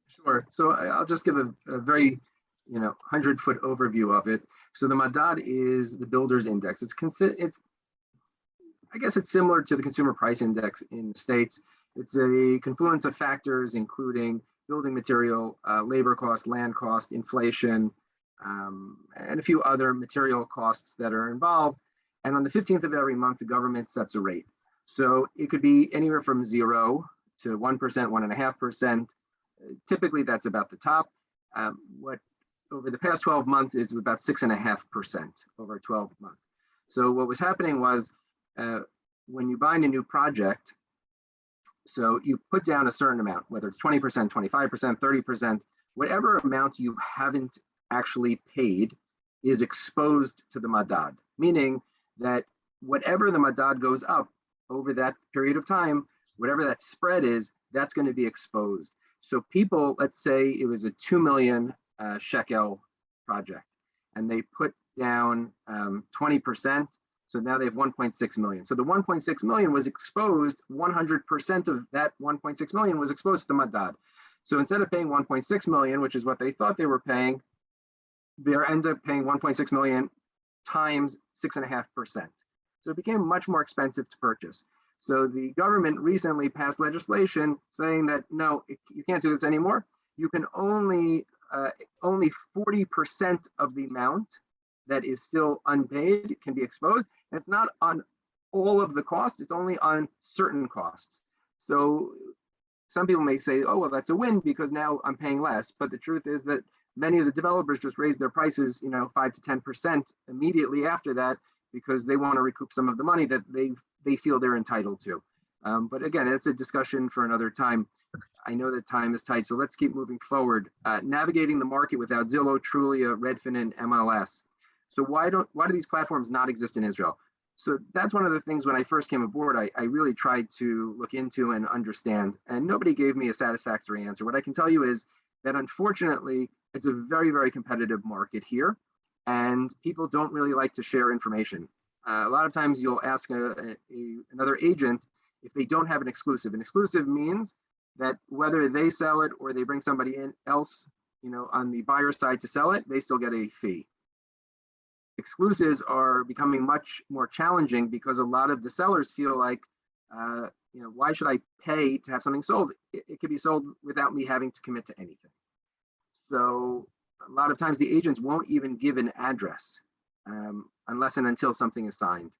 Sure. So I'll just give a very 100-foot overview of it. So the Madad is the builder's index. I guess it's similar to the consumer price index in the States. It's a confluence of factors, including building material, labor cost, land cost, inflation, and a few other material costs that are involved. And on the 15th of every month, the government sets a rate. So it could be anywhere from 0 to 1%, 1.5%. Typically, that's about the top. What over the past 12 months is about 6.5% over 12 months. So what was happening was when you buy a new project, so you put down a certain amount, whether it's 20%, 25%, 30%, whatever amount you haven't actually paid is exposed to the madad, meaning that whatever the madad goes up over that period of time, whatever that spread is, that's going to be exposed. So people, let's say it was a 2 million shekel project, and they put down 20%. So now they have 1.6 million. So the 1.6 million was exposed, 100% of that 1.6 million was exposed to the madad. So instead of paying 1.6 million, which is what they thought they were paying, they end up paying 1.6 million times 6.5%. So it became much more expensive to purchase. So the government recently passed legislation saying that, no, you can't do this anymore. You can only 40% of the amount that is still unpaid can be exposed. And it's not on all of the costs, it's only on certain costs. So some people may say, oh, well, that's a win because now I'm paying less. But the truth is that many of the developers just raised their prices, 5 to 10% immediately after that, because they want to recoup some of the money that they feel they're entitled to. But again, it's a discussion for another time. I know that time is tight, so let's keep moving forward. Navigating the market without Zillow, Trulia, Redfin, and MLS. So why do these platforms not exist in Israel? So that's one of the things when I first came aboard, I really tried to look into and understand, and nobody gave me a satisfactory answer. What I can tell you is that unfortunately, it's a very, very competitive market here, and people don't really like to share information. A lot of times you'll ask another agent if they don't have an exclusive. An exclusive means that whether they sell it or they bring somebody in else, on the buyer side to sell it, they still get a fee. Exclusives are becoming much more challenging because a lot of the sellers feel like, why should I pay to have something sold? It could be sold without me having to commit to anything. So a lot of times the agents won't even give an address unless and until something is signed.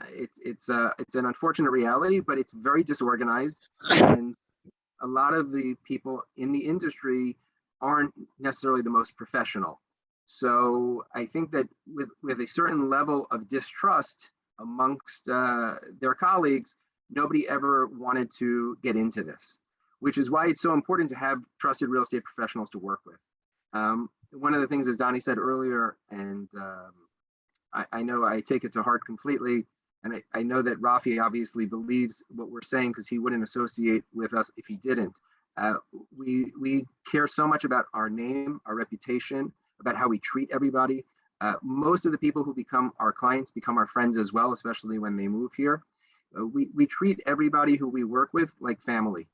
It's an unfortunate reality, but it's very disorganized, and a lot of the people in the industry aren't necessarily the most professional. So I think that with a certain level of distrust amongst their colleagues, nobody ever wanted to get into this, which is why it's so important to have trusted real estate professionals to work with. One of the things, as Donny said earlier, and I know I take it to heart completely, and I know that Rafi obviously believes what we're saying because he wouldn't associate with us if he didn't. We care so much about our name, our reputation, about how we treat everybody. Most of the people who become our clients become our friends as well, especially when they move here. We treat everybody who we work with like family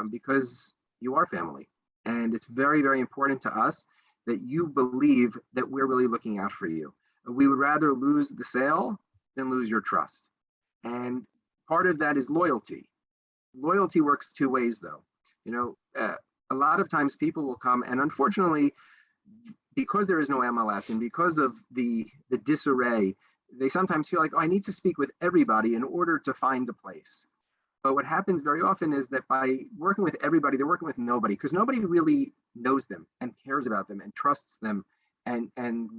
because you are family. And it's very, very important to us that you believe that we're really looking out for you. We would rather lose the sale than lose your trust. And part of that is loyalty. Loyalty works two ways though. A lot of times people will come, and unfortunately, because there is no MLS and because of the disarray, they sometimes feel like, oh, I need to speak with everybody in order to find a place. But what happens very often is that by working with everybody, they're working with nobody, because nobody really knows them and cares about them and trusts them and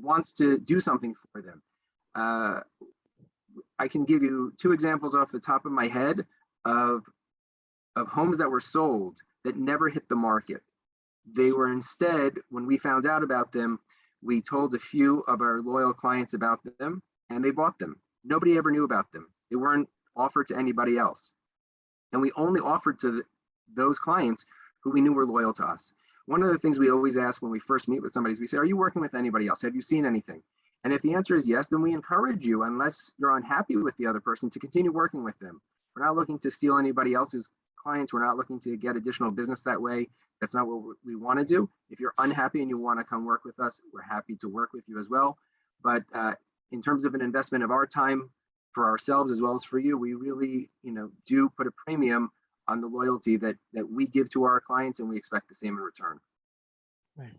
wants to do something for them. I can give you two examples off the top of my head of homes that were sold that never hit the market. They were instead, when we found out about them, we told a few of our loyal clients about them and they bought them. Nobody ever knew about them. They weren't offered to anybody else. And we only offered to those clients who we knew were loyal to us. One of the things we always ask when we first meet with somebody is we say, are you working with anybody else? Have you seen anything? And if the answer is yes, then we encourage you, unless you're unhappy with the other person, to continue working with them. We're not looking to steal anybody else's clients. We're not looking to get additional business that way. That's not what we want to do. If you're unhappy and you want to come work with us, we're happy to work with you as well. But in terms of an investment of our time for ourselves as well as for you, we really, do put a premium on the loyalty that we give to our clients, and we expect the same in return. Right.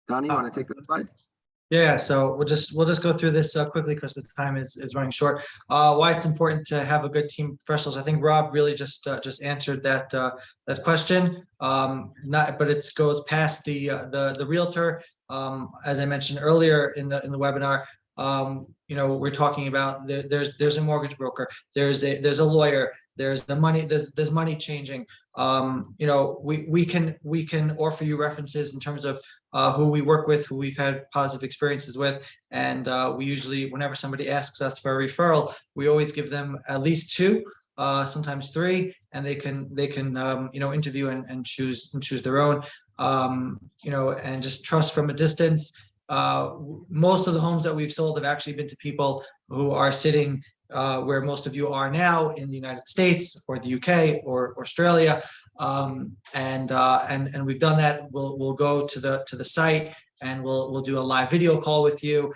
Donny, you want to take the slide? Yeah, so we'll just go through this quickly because the time is running short. Why it's important to have a good team of professionals. I think Rob really just answered that question. But it goes past the realtor. As I mentioned earlier in the webinar, we're talking about there's a mortgage broker, there's a lawyer, there's money changing. We can offer you references in terms of who we work with, who we've had positive experiences with, and we usually, whenever somebody asks us for a referral, we always give them at least 2, sometimes 3, and they can interview and choose their own. And just trust from a distance. Most of the homes that we've sold have actually been to people who are sitting where most of you are now in the United States or the UK or Australia, and we've done that. We'll go to the site and we'll do a live video call with you,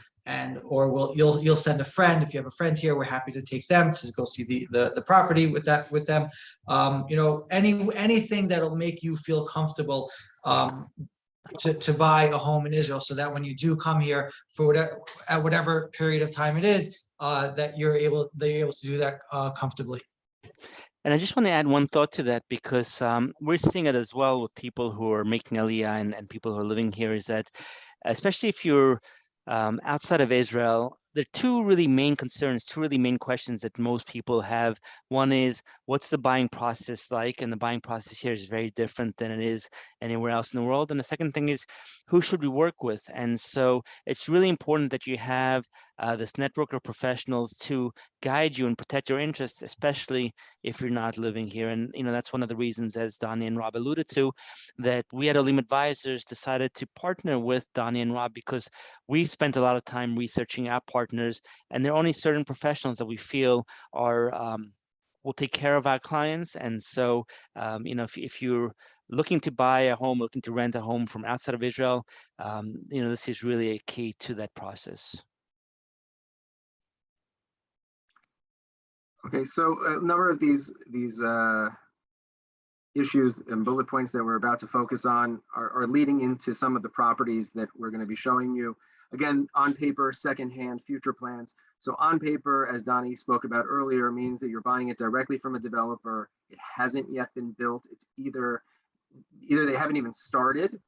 or you'll send a friend. If you have a friend here, we're happy to take them to go see the property with them. Anything that'll make you feel comfortable to buy a home in Israel, so that when you do come here for whatever period of time it is, that they're able to do that comfortably. And I just want to add one thought to that, because we're seeing it as well with people who are making Aliyah and people who are living here, is that especially if you're outside of Israel, there are 2 really main concerns, 2 really main questions that most people have. One is, what's the buying process like? And the buying process here is very different than it is anywhere else in the world. And the second thing is, who should we work with? And so it's really important that you have this network of professionals to guide you and protect your interests, especially if you're not living here. And that's one of the reasons, as Donny and Rob alluded to, that we at Olim Advisors decided to partner with Donny and Rob, because we spent a lot of time researching our partners, and there are only certain professionals that we feel are will take care of our clients. And so if you're looking to buy a home, looking to rent a home from outside of Israel, this is really a key to that process. Okay, so a number of these issues and bullet points that we're about to focus on are leading into some of the properties that we're going to be showing you. Again, on paper, secondhand, future plans. So on paper, as Donny spoke about earlier, means that you're buying it directly from a developer. It hasn't yet been built. It's either they haven't even started,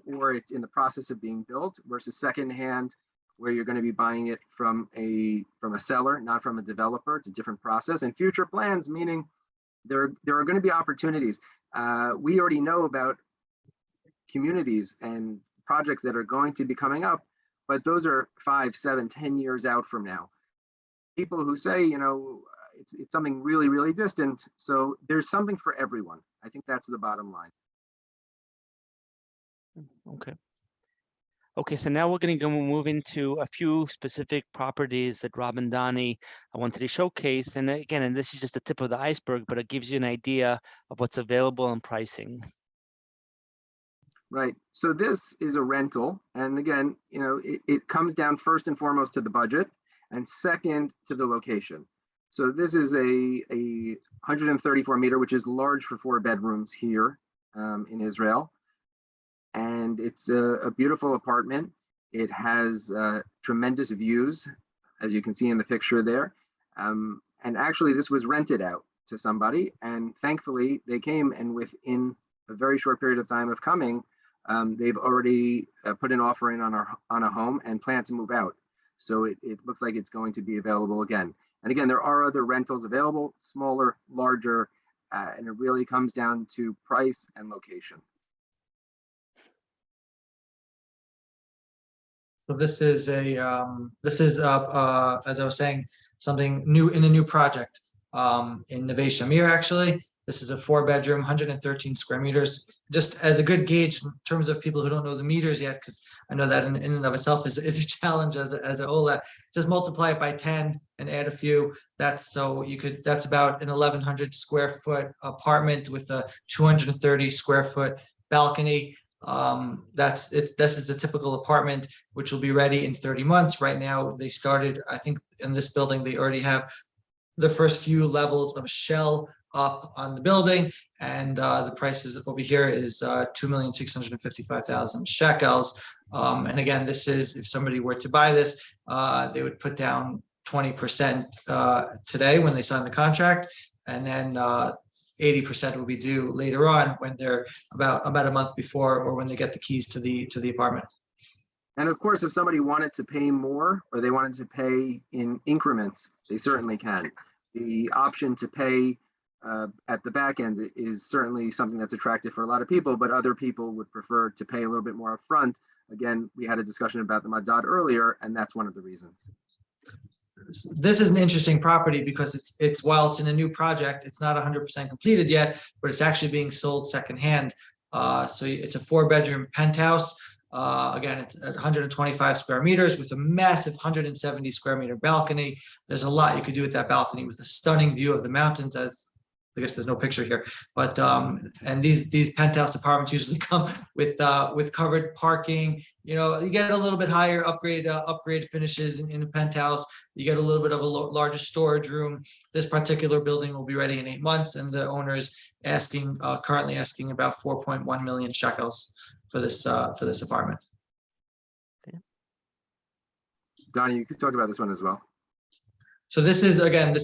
or it's in the process of being built, versus secondhand, where you're going to be buying it from a seller, not from a developer. It's a different process. And future plans, meaning there are going to be opportunities. We already know about communities and projects that are going to be coming up, but those are 5, 7, 10 years out from now. People who say, it's something really, really distant. So there's something for everyone. I think that's the bottom line. Okay, so now we're going to move into a few specific properties that Rob and Donny wanted to showcase. And again, this is just the tip of the iceberg, but it gives you an idea of what's available and pricing. Right. So this is a rental. And again, it comes down first and foremost to the budget, and second to the location. So this is a 134 meter, which is large for 4 bedrooms here in Israel. And it's a beautiful apartment. It has tremendous views, as you can see in the picture there. And actually, this was rented out to somebody. And thankfully, they came, and within a very short period of time of coming, they've already put an offer in on a home and plan to move out. So it looks like it's going to be available again. And again, there are other rentals available, smaller, larger, and it really comes down to price and location. So this is as I was saying, something new in a new project in Neve Shamir. Actually, this is a 4-bedroom, 113 square meters. Just as a good gauge in terms of people who don't know the meters yet, because I know that in and of itself is a challenge as a Ola. Just multiply it by 10 and add a few. That's about an 1,100 square foot apartment with a 230 square foot balcony. This is a typical apartment, which will be ready in 30 months. Right now, they started, I think in this building, they already have the first few levels of shell up on the building, and the prices over here is 2,655,000 shekels. And again, this is, if somebody were to buy this, they would put down 20% today when they sign the contract, and then 80% will be due later on when they're about a month before, or when they get the keys to the apartment. And of course, if somebody wanted to pay more or they wanted to pay in increments, they certainly can. The option to pay at the back end is certainly something that's attractive for a lot of people, but other people would prefer to pay a little bit more upfront. Again, we had a discussion about the Madad earlier, and that's one of the reasons. This is an interesting property because it's while it's in a new project, it's not 100% completed yet, but it's actually being sold secondhand. So it's a 4-bedroom penthouse. Again, it's at 125 square meters with a massive 170 square meter balcony. There's a lot you could do with that balcony with a stunning view of the mountains, as I guess there's no picture here, but and these penthouse apartments usually come with covered parking. You know, you get a little bit higher upgrade finishes in a penthouse. You get a little bit of a larger storage room. This particular building will be ready in 8 months, and the owner is currently asking about 4.1 million shekels for this apartment. Okay. Donny, you could talk about this one as well. So this is in Ramat Beit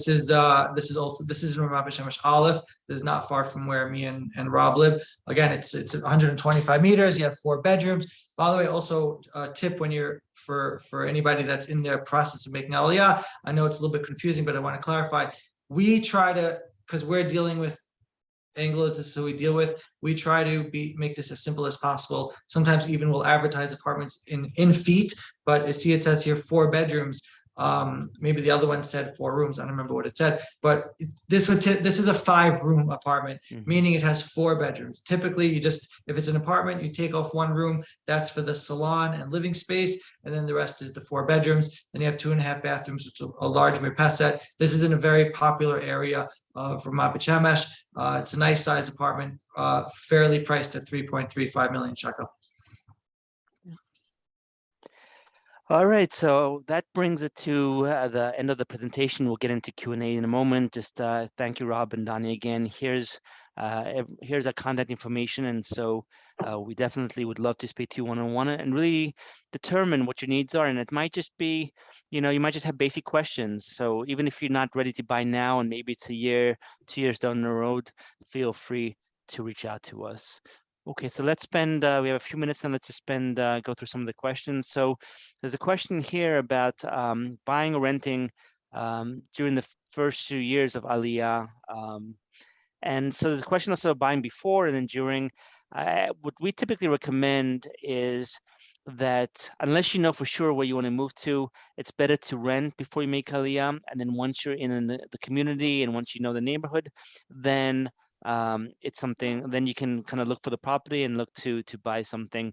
Shemesh Aleph. This is not far from where me and Rob live. Again, it's 125 meters. You have 4 bedrooms. By the way, also a tip when you're for anybody that's in the process of making Aliyah. I know it's a little bit confusing, but I want to clarify. We try to, because we're dealing with Anglos, this is who we deal with. We try to make this as simple as possible. Sometimes even we'll advertise apartments in feet, but see it says here 4 bedrooms. Maybe the other one said 4 rooms. I don't remember what it said, but this is a 5-room apartment, meaning it has 4 bedrooms. Typically, if it's an apartment, you take off 1 room. That's for the salon and living space, and then the rest is the 4 bedrooms. Then you have 2.5 bathrooms, which is a large mirpaset. This is in a very popular area of Ramat Beit Shemesh. It's a nice size apartment, fairly priced at 3.35 million shekel. All right, so that brings it to the end of the presentation. We'll get into Q&A in a moment. Just thank you, Rob and Donny, again. Here's our contact information, and so we definitely would love to speak to you one-on-one and really determine what your needs are. And it might just be, you might just have basic questions. So even if you're not ready to buy now, and maybe it's a year, 2 years down the road, feel free to reach out to us. Okay, so let's spend, we have a few minutes and let's just go through some of the questions. So there's a question here about buying or renting during the first few years of Aliyah. And so there's a question also of buying before and then during. What we typically recommend is that unless you know for sure where you want to move to, it's better to rent before you make Aliyah. And then once you're in the community and once you know the neighborhood, then it's something, then you can kind of look for the property and look to buy something.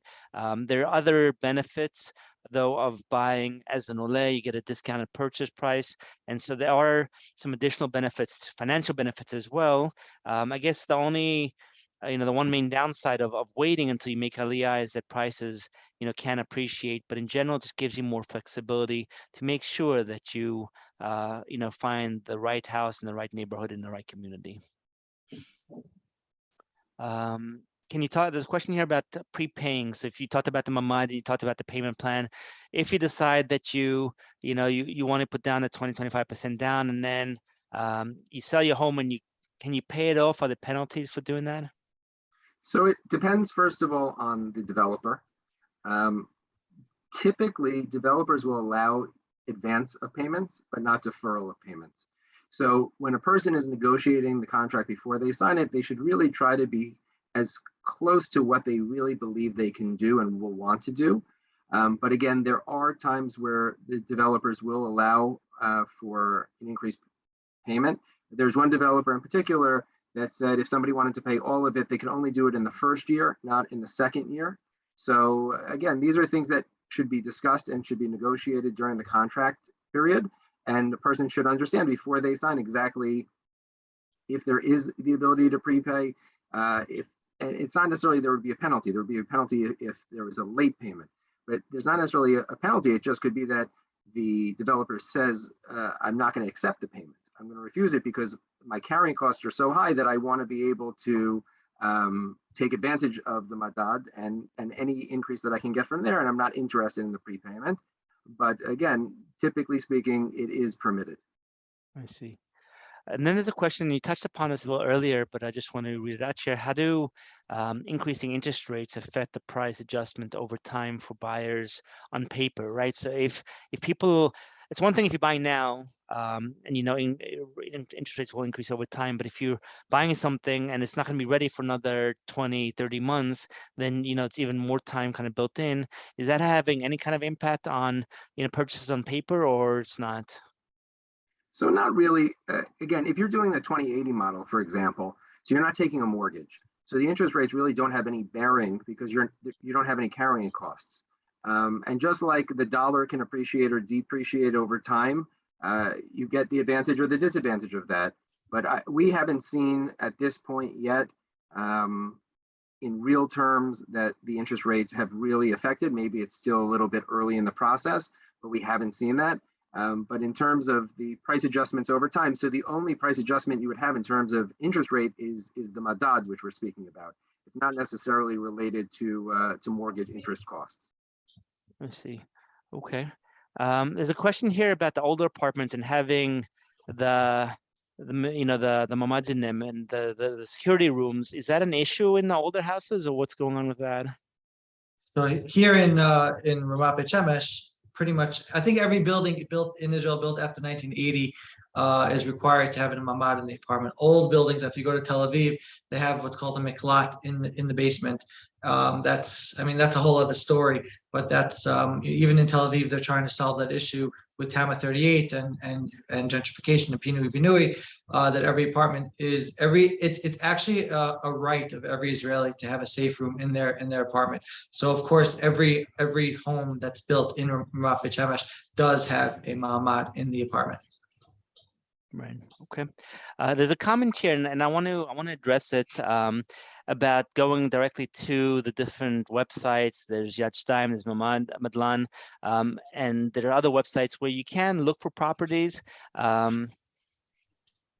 There are other benefits though of buying as an Ole. You get a discounted purchase price, and so there are some additional benefits, financial benefits as well. I guess the only the one main downside of waiting until you make Aliyah is that prices can appreciate, but in general it just gives you more flexibility to make sure that you find the right house in the right neighborhood in the right community. Can you talk, there's a question here about prepaying. So if you talked about the mamad, you talked about the payment plan. If you decide that you want to put down the 20-25% down, and then you sell your home, and can you pay it off? Are there penalties for doing that? So it depends, first of all, on the developer. Typically, developers will allow advance of payments, but not deferral of payments. So when a person is negotiating the contract before they sign it, they should really try to be as close to what they really believe they can do and will want to do. But again, there are times where the developers will allow for an increased payment. There's one developer in particular that said if somebody wanted to pay all of it, they could only do it in the first year, not in the second year. So again, these are things that should be discussed and should be negotiated during the contract period. And the person should understand before they sign exactly if there is the ability to prepay. If it's not necessarily there would be a penalty. There would be a penalty if there was a late payment, but there's not necessarily a penalty. It just could be that the developer says, I'm not going to accept the payment. I'm going to refuse it because my carrying costs are so high that I want to be able to take advantage of the madad and any increase that I can get from there. And I'm not interested in the prepayment. But again, typically speaking, it is permitted. I see. And then there's a question, you touched upon this a little earlier, but I just want to read it out here. How do increasing interest rates affect the price adjustment over time for buyers on paper, right? So if people, it's one thing if you're buying now, and interest rates will increase over time, but if you're buying something and it's not going to be ready for another 20, 30 months, then it's even more time kind of built in. Is that having any kind of impact on purchases on paper, or it's not? So not really. Again, if you're doing the 2080 model, for example, so you're not taking a mortgage. So the interest rates really don't have any bearing because you don't have any carrying costs. And just like the dollar can appreciate or depreciate over time, you get the advantage or the disadvantage of that. But we haven't seen at this point yet, in real terms, that the interest rates have really affected. Maybe it's still a little bit early in the process, but we haven't seen that. But in terms of the price adjustments over time, so the only price adjustment you would have in terms of interest rate is the madad, which we're speaking about. It's not necessarily related to mortgage interest costs. I see. Okay. There's a question here about the older apartments and having the mamads in them and the security rooms. Is that an issue in the older houses, or what's going on with that? So here in Ramat Beit Shemesh, pretty much, I think every building built in Israel, built after 1980, is required to have a mamad in the apartment. Old buildings, if you go to Tel Aviv, they have what's called a miklat in the basement. That's a whole other story. But that's even in Tel Aviv, they're trying to solve that issue with Tama 38 and gentrification and Pinui Binui. That every apartment is it's actually a right of every Israeli to have a safe room in their apartment. So of course, every home that's built in Ramat Beit Shemesh does have a mamad in the apartment. Right. Okay. There's a comment here, and I want to address it about going directly to the different websites. There's Yad Shtaim, there's Madlan, and there are other websites where you can look for properties. And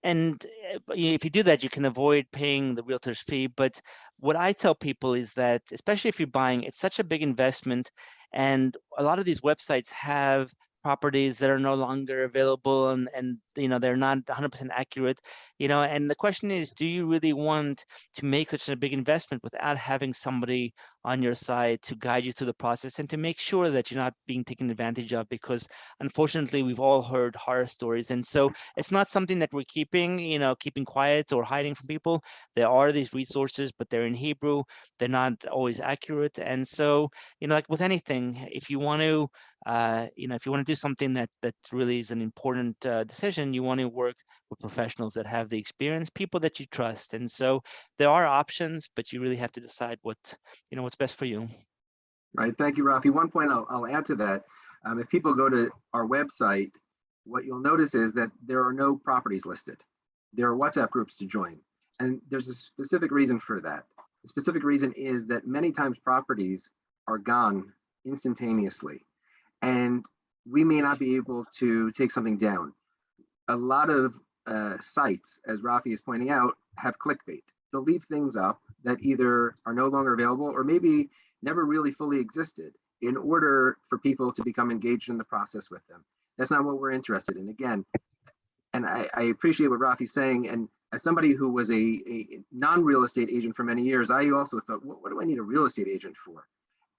if you do that, you can avoid paying the realtor's fee. But what I tell people is that, especially if you're buying, it's such a big investment, and a lot of these websites have properties that are no longer available, and they're not 100% accurate, and the question is, do you really want to make such a big investment without having somebody on your side to guide you through the process and to make sure that you're not being taken advantage of? Because unfortunately, we've all heard horror stories, and so it's not something that we're keeping quiet or hiding from people. There are these resources, but they're in Hebrew. They're not always accurate, and so like with anything, if you want to do something that really is an important decision, you want to work with professionals that have the experience, people that you trust. And so there are options, but you really have to decide what's best for you. Right. Thank you, Rafi. One point I'll add to that. If people go to our website, what you'll notice is that there are no properties listed. There are WhatsApp groups to join. And there's a specific reason for that. The specific reason is that many times properties are gone instantaneously, and we may not be able to take something down. A lot of sites, as Rafi is pointing out, have clickbait. They'll leave things up that either are no longer available or maybe never really fully existed in order for people to become engaged in the process with them. That's not what we're interested in. Again, and I appreciate what Rafi's saying. And as somebody who was a non-real estate agent for many years, I also thought, what do I need a real estate agent for?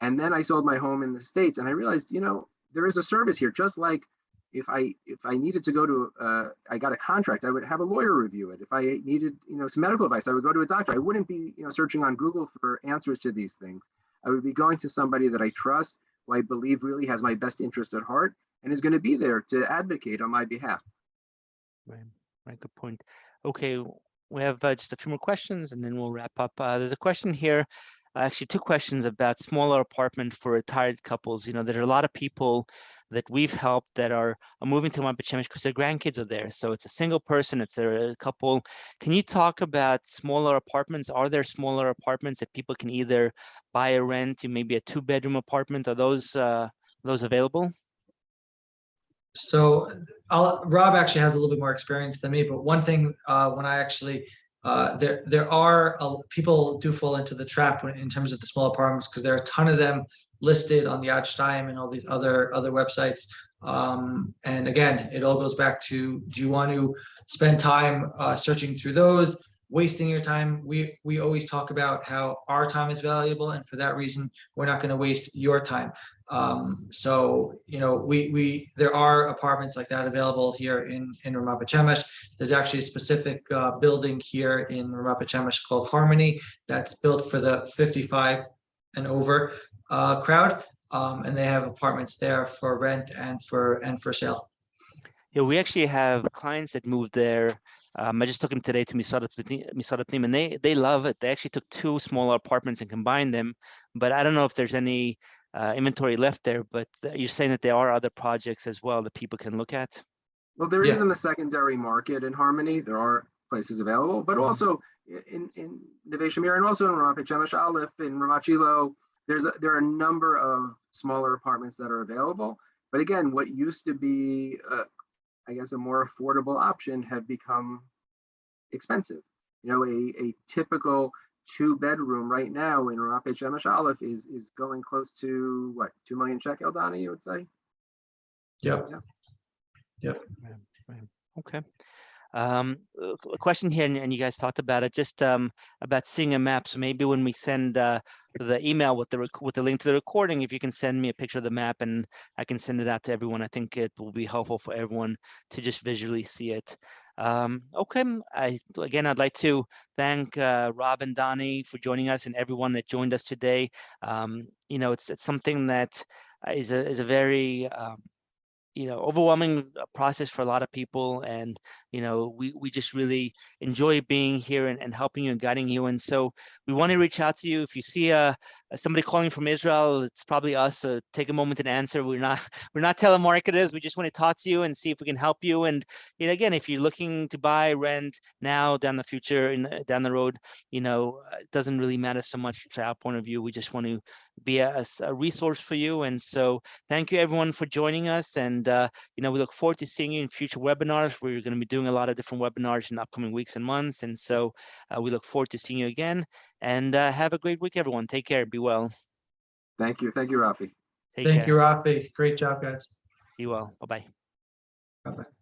And then I sold my home in the States, and I realized, there is a service here. Just like if I needed to go to, I got a contract, I would have a lawyer review it. If I needed, some medical advice, I would go to a doctor. I wouldn't be, searching on Google for answers to these things. I would be going to somebody that I trust, who I believe really has my best interest at heart, and is going to be there to advocate on my behalf. Right. Good point. Okay, we have just a few more questions, and then we'll wrap up. There's a question here. Actually, two questions about smaller apartment for retired couples. There are a lot of people that we've helped that are moving to Ramat Beit Shemesh because their grandkids are there. So it's a single person, it's a couple. Can you talk about smaller apartments? Are there smaller apartments that people can either buy or rent? Maybe a 2-bedroom apartment? Are those available? So Rob actually has a little bit more experience than me, but one thing when I actually there are people do fall into the trap in terms of the small apartments, because there are a ton of them listed on the Adstein and all these other websites. And again, it all goes back to, do you want to spend time searching through those, wasting your time? We always talk about how our time is valuable, and for that reason, we're not going to waste your time. So, you know, there are apartments like that available here in Ramat Beit Shemesh. There's actually a specific building here in Ramat Beit Shemesh called Harmony that's built for the 55 and over crowd. And they have apartments there for rent and for sale. Yeah, we actually have clients that moved there. I just took them today to Misad Pnim, and they love it. They actually took 2 smaller apartments and combined them. But I don't know if there's any inventory left there. But you're saying that there are other projects as well that people can look at. Well, there is Yeah. in the secondary market in Harmony. There are places available, but also in Neve Shamir and also in Ramat Beit Shemesh Aleph, in Ramat Shilo, there are a number of smaller apartments that are available. But again, what used to be, I guess, a more affordable option have become expensive. You know, a typical 2-bedroom right now in Ramat Beit Shemesh Aleph is going close to what, 2 million shekel, Donny, you would say? Yep. Yeah. Yep. Right. Okay. A question here, and you guys talked about it, just about seeing a map. So maybe when we send the email with the link to the recording, if you can send me a picture of the map and I can send it out to everyone, I think it will be helpful for everyone to just visually see it. Okay. I'd like to thank Rob and Donny for joining us, and everyone that joined us today. You know, it's something that is a very you know, overwhelming process for a lot of people. And, you know, we just really enjoy being here and helping you and guiding you. And so we want to reach out to you. If you see somebody calling from Israel, it's probably us. So take a moment and answer. We're not telemarketers. We just want to talk to you and see if we can help you. And, you know, again, if you're looking to buy, rent now, down the future, down the road, you know, it doesn't really matter so much to our point of view. We just want to be a resource for you. And so thank you everyone for joining us. And you know, we look forward to seeing you in future webinars. We're going to be doing a lot of different webinars in upcoming weeks and months. And so we look forward to seeing you again. And have a great week, everyone. Take care. Be well. Thank you. Thank you, Rafi. Take Thank care. you, Rafi. Great job, guys. Be well. Bye-bye. Bye-bye.